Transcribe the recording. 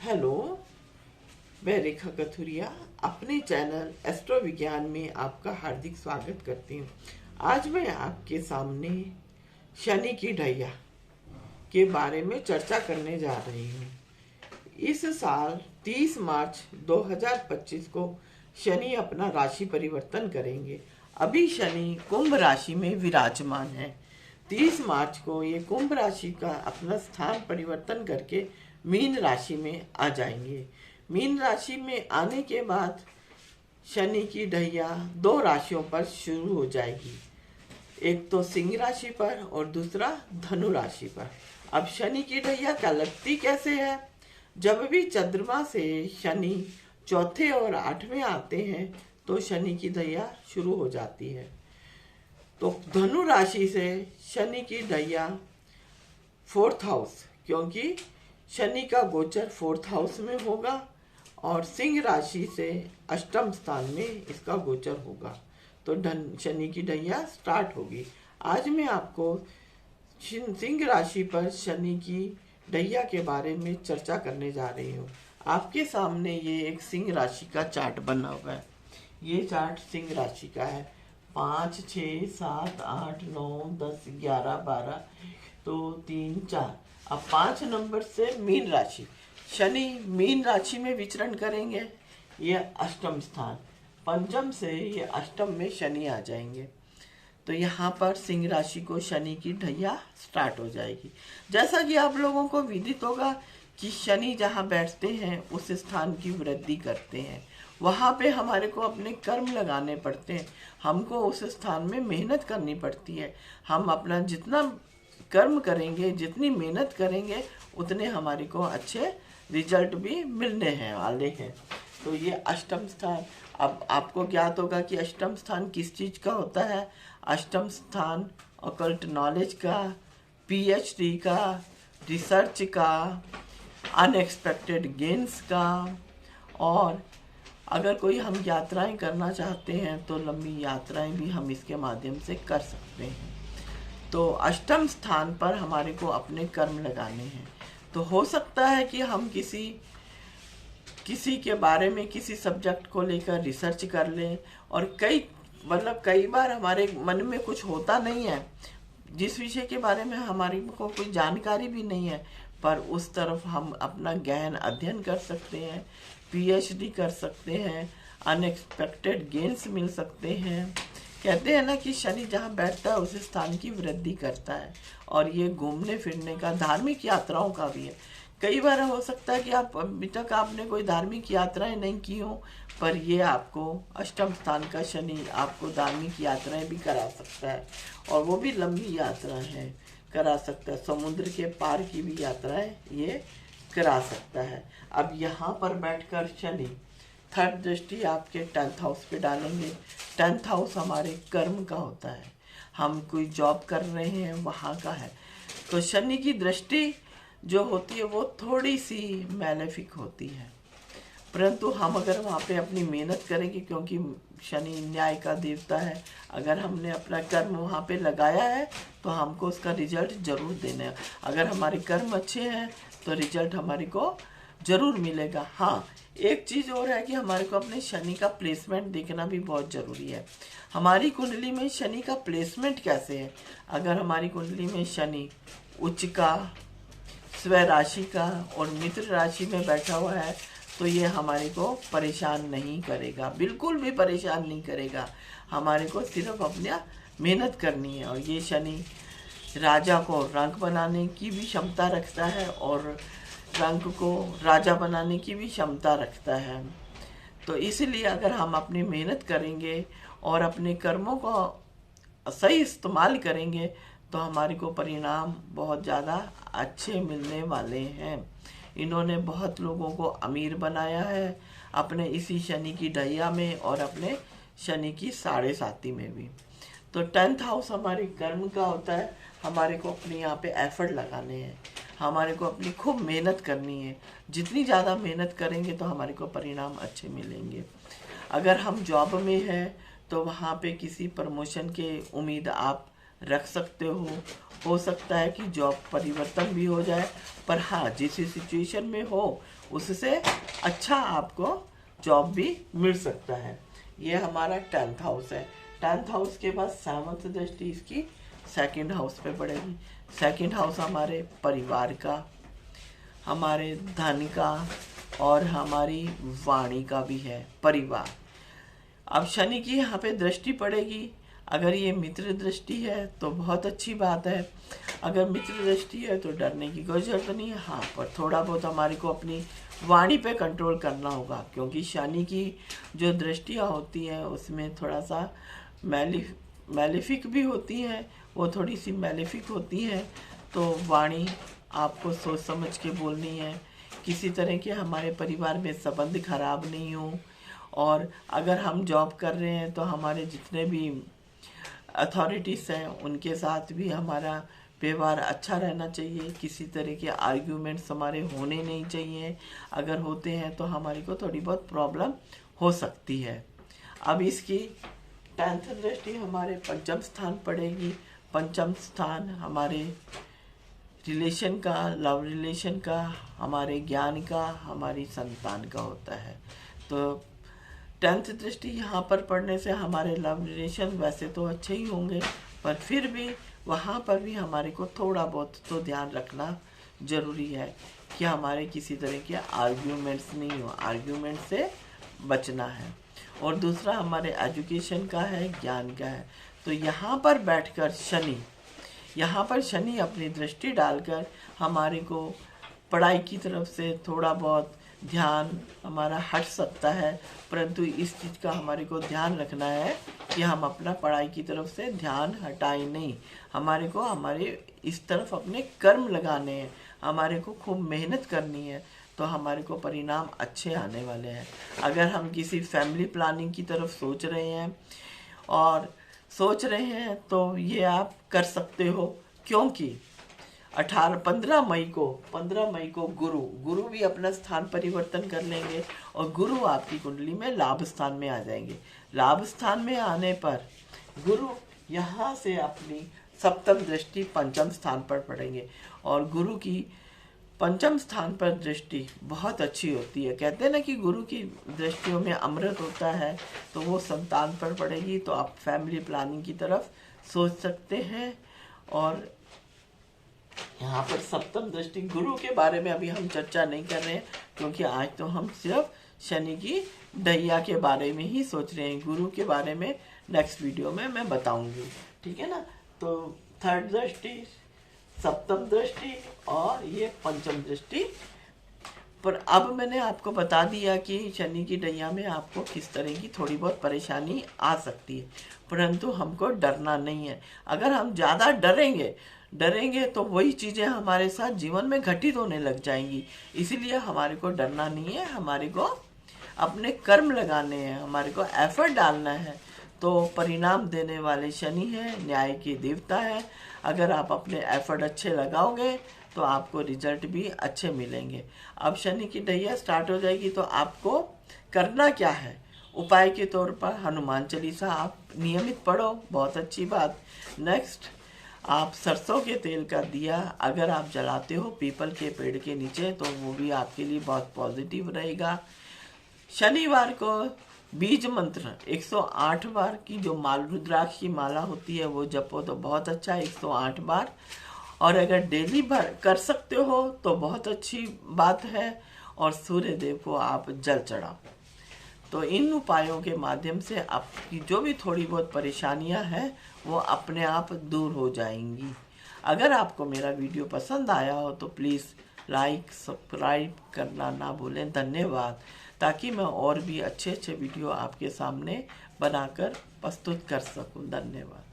Hello, मैं रेखा कथुरिया अपने channel astro विज्ञान में आपका हार्दिक स्वागत करती हूँ। आज मैं आपके सामने शनि की ढैया के बारे में चर्चा करने जा रही हूँ। इस साल 30 मार्च 2025 को शनि अपना राशि परिवर्तन करेंगे। अभी शनि कुंभ राशि में विराजमान है। 30 मार्च को ये कुंभ राशि का अपना स्थान परिवर्तन करके मीन राशि में आ जाएंगे। मीन राशि में आने के बाद शनि की ढैया 2 राशियों पर शुरू हो जाएगी, एक तो सिंह राशि पर और दूसरा धनु राशि पर। अब शनि की ढैया क्या लगती कैसे है? जब भी चंद्रमा से शनि चौथे और 8वें आते हैं तो शनि की ढैया शुरू हो जाती है। तो धनु राशि से शनि की ढैया 4th हाउस, क्योंकि शनि का गोचर 4th हाउस में होगा और सिंह राशि से 8म स्थान में इसका गोचर होगा। तो शनि की ढैया स्टार्ट होगी। आज मैं आपको सिंह राशि पर शनि की ढैया के बारे में चर्चा करने जा रही हूँ। आपके सामने ये एक सिंह राशि का चार्ट बना हुआ है। ये चार्ट सिंह राशि का है। 5, 6, 7, 8, 9, 10, 11, 12, 2, 3, 4। अब 5 नंबर से मीन राशि, शनि मीन राशि में विचरण करेंगे। ये 8म स्थान, पंचम से ये 8म में शनि आ जाएंगे। तो यहाँ पर सिंह राशि को शनि की ढैया स्टार्ट हो जाएगी। जैसा कि आप लोगों को विदित होगा कि शनि जहाँ बैठते हैं उस स्थान की वृद्धि करते हैं। वहाँ पे हमारे को अपने कर्म लगाने पड़ते हैं, हमको उस स्थान में मेहनत करनी पड़ती है। हम अपना जितना कर्म करेंगे, जितनी मेहनत करेंगे, उतने हमारे को अच्छे रिजल्ट भी मिलने हैं वाले हैं। तो ये 8म स्थान, अब आपको ज्ञात होगा कि 8म स्थान किस चीज़ का होता है। 8म स्थान ऑकल्ट नॉलेज का, पीएचडी का, रिसर्च का, अनएक्सपेक्टेड गेन्स का, और अगर कोई हम यात्राएं करना चाहते हैं तो लंबी यात्राएं भी हम इसके माध्यम से कर सकते हैं। तो 8म स्थान पर हमारे को अपने कर्म लगाने हैं। तो हो सकता है कि हम किसी के बारे में, किसी सब्जेक्ट को लेकर रिसर्च कर लें, और कई बार हमारे मन में कुछ होता नहीं है, जिस विषय के बारे में हमारी को कोई जानकारी भी नहीं है, पर उस तरफ हम अपना गहन अध्ययन कर सकते हैं, पीएचडी कर सकते हैं, अनएक्सपेक्टेड गेन्स मिल सकते हैं। कहते हैं ना कि शनि जहाँ बैठता है उस स्थान की वृद्धि करता है, और ये घूमने फिरने का, धार्मिक यात्राओं का भी है। कई बार हो सकता है कि आप अभी तक आपने कोई धार्मिक यात्राएं नहीं की हो, पर ये आपको 8म स्थान का शनि आपको धार्मिक यात्राएं भी करा सकता है, और वो भी लंबी यात्राएं हैं करा सकता है। समुद्र के पार की भी यात्राएं ये करा सकता है। अब यहाँ पर बैठकर शनि 3rd दृष्टि आपके 10th हाउस पे डालेंगे। 10th हाउस हमारे कर्म का होता है, हम कोई जॉब कर रहे हैं वहाँ का है। तो शनि की दृष्टि जो होती है वो थोड़ी सी मैलेफिक होती है, परंतु हम अगर वहाँ पे अपनी मेहनत करेंगे, क्योंकि शनि न्याय का देवता है, अगर हमने अपना कर्म वहाँ पे लगाया है तो हमको उसका रिजल्ट जरूर देना है। अगर हमारे कर्म अच्छे हैं तो रिजल्ट हमारे को जरूर मिलेगा। हाँ, एक चीज़ और है कि हमारे को अपने शनि का प्लेसमेंट देखना भी बहुत ज़रूरी है। हमारी कुंडली में शनि का प्लेसमेंट कैसे है? अगर हमारी कुंडली में शनि उच्च का, स्व राशि का और मित्र राशि में बैठा हुआ है तो ये हमारे को परेशान नहीं करेगा, बिल्कुल भी परेशान नहीं करेगा। हमारे को सिर्फ अपना मेहनत करनी है। और ये शनि राजा को रंक बनाने की भी क्षमता रखता है और रंक को राजा बनाने की भी क्षमता रखता है। तो इसलिए अगर हम अपनी मेहनत करेंगे और अपने कर्मों को सही इस्तेमाल करेंगे तो हमारे को परिणाम बहुत ज़्यादा अच्छे मिलने वाले हैं। इन्होंने बहुत लोगों को अमीर बनाया है अपने इसी शनि की ढैया में और अपने शनि की 7.5 में भी। तो 10th हाउस हमारे कर्म का होता है। हमारे को अपने यहाँ पे एफर्ट लगाने हैं, हमारे को अपनी खूब मेहनत करनी है। जितनी ज़्यादा मेहनत करेंगे तो हमारे को परिणाम अच्छे मिलेंगे। अगर हम जॉब में हैं तो वहाँ पे किसी प्रमोशन के उम्मीद आप रख सकते हो सकता है कि जॉब परिवर्तन भी हो जाए, पर हाँ जिस सिचुएशन में हो उससे अच्छा आपको जॉब भी मिल सकता है। ये हमारा 10th हाउस है। 10th हाउस के बाद 7th दृष्टि इसकी 2nd हाउस पे पड़ेगी। 2nd हाउस हमारे परिवार का, हमारे धन का और हमारी वाणी का भी है, परिवार। अब शनि की यहाँ पे दृष्टि पड़ेगी। अगर ये मित्र दृष्टि है तो बहुत अच्छी बात है, अगर मित्र दृष्टि है तो डरने की कोई जरूरत नहीं है। हाँ, पर थोड़ा बहुत हमारे को अपनी वाणी पे कंट्रोल करना होगा, क्योंकि शनि की जो दृष्टियाँ होती हैं उसमें थोड़ा सा मैलिफिक भी होती हैं, वो थोड़ी सी मैलिफिक होती हैं। तो वाणी आपको सोच समझ के बोलनी है, किसी तरह के हमारे परिवार में संबंध खराब नहीं हो। और अगर हम जॉब कर रहे हैं तो हमारे जितने भी अथॉरिटीज़ हैं उनके साथ भी हमारा व्यवहार अच्छा रहना चाहिए। किसी तरह के आर्ग्यूमेंट्स हमारे होने नहीं चाहिए, अगर होते हैं तो हमारी को थोड़ी बहुत प्रॉब्लम हो सकती है। अब इसकी 10th दृष्टि हमारे पंचम स्थान पड़ेगी। पंचम स्थान हमारे रिलेशन का, लव रिलेशन का, हमारे ज्ञान का, हमारी संतान का होता है। तो 10th दृष्टि यहाँ पर पढ़ने से हमारे लव रिलेशन वैसे तो अच्छे ही होंगे, पर फिर भी वहाँ पर भी हमारे को थोड़ा बहुत तो ध्यान रखना ज़रूरी है कि हमारे किसी तरह के आर्ग्यूमेंट्स नहीं हो, आर्ग्यूमेंट से बचना है। और दूसरा हमारे एजुकेशन का है, ज्ञान का है। तो यहाँ पर बैठकर शनि अपनी दृष्टि डालकर हमारे को पढ़ाई की तरफ से थोड़ा बहुत ध्यान हमारा हट सकता है, परंतु इस चीज़ का हमारे को ध्यान रखना है कि हम अपना पढ़ाई की तरफ से ध्यान हटाएं नहीं। हमारे को हमारे इस तरफ अपने कर्म लगाने हैं, हमारे को खूब मेहनत करनी है, तो हमारे को परिणाम अच्छे आने वाले हैं। अगर हम किसी फैमिली प्लानिंग की तरफ सोच रहे हैं तो ये आप कर सकते हो, क्योंकि 15 मई को गुरु भी अपना स्थान परिवर्तन कर लेंगे और गुरु आपकी कुंडली में लाभ स्थान में आ जाएंगे। लाभ स्थान में आने पर गुरु यहाँ से अपनी सप्तम दृष्टि पंचम स्थान पर पड़ेंगे, और गुरु की पंचम स्थान पर दृष्टि बहुत अच्छी होती है। कहते हैं ना कि गुरु की दृष्टियों में अमृत होता है, तो वो संतान पर पड़ेगी तो आप फैमिली प्लानिंग की तरफ सोच सकते हैं। और यहाँ पर सप्तम दृष्टि गुरु के बारे में अभी हम चर्चा नहीं कर रहे हैं, क्योंकि आज तो हम सिर्फ शनि की ढैया के बारे में ही सोच रहे हैं। गुरु के बारे में नेक्स्ट वीडियो में मैं बताऊंगी, ठीक है ना। तो 3rd दृष्टि, सप्तम दृष्टि और ये पंचम दृष्टि। पर अब मैंने आपको बता दिया कि शनि की ढैया में आपको किस तरह की थोड़ी बहुत परेशानी आ सकती है, परंतु हमको डरना नहीं है। अगर हम ज़्यादा डरेंगे तो वही चीज़ें हमारे साथ जीवन में घटित होने लग जाएंगी। इसीलिए हमारे को डरना नहीं है, हमारे को अपने कर्म लगाने हैं, हमारे को एफर्ट डालना है। तो परिणाम देने वाले शनि हैं, न्याय के देवता है। अगर आप अपने एफर्ट अच्छे लगाओगे तो आपको रिजल्ट भी अच्छे मिलेंगे। अब शनि की ढैया स्टार्ट हो जाएगी तो आपको करना क्या है? उपाय के तौर पर हनुमान चालीसा आप नियमित पढ़ो, बहुत अच्छी बात। नेक्स्ट, आप सरसों के तेल का दिया अगर आप जलाते हो पीपल के पेड़ के नीचे तो वो भी आपके लिए बहुत पॉजिटिव रहेगा। शनिवार को बीज मंत्र 108 बार की जो रुद्राक्ष की माला होती है वो जपो तो बहुत अच्छा है, 108 बार। और अगर डेली भर कर सकते हो तो बहुत अच्छी बात है। और सूर्य देव को आप जल चढ़ाओ। तो इन उपायों के माध्यम से आपकी जो भी थोड़ी बहुत परेशानियां हैं वो अपने आप दूर हो जाएंगी। अगर आपको मेरा वीडियो पसंद आया हो तो प्लीज़ लाइक सब्सक्राइब करना ना भूलें। धन्यवाद। ताकि मैं और भी अच्छे वीडियो आपके सामने बनाकर प्रस्तुत कर सकूं। धन्यवाद।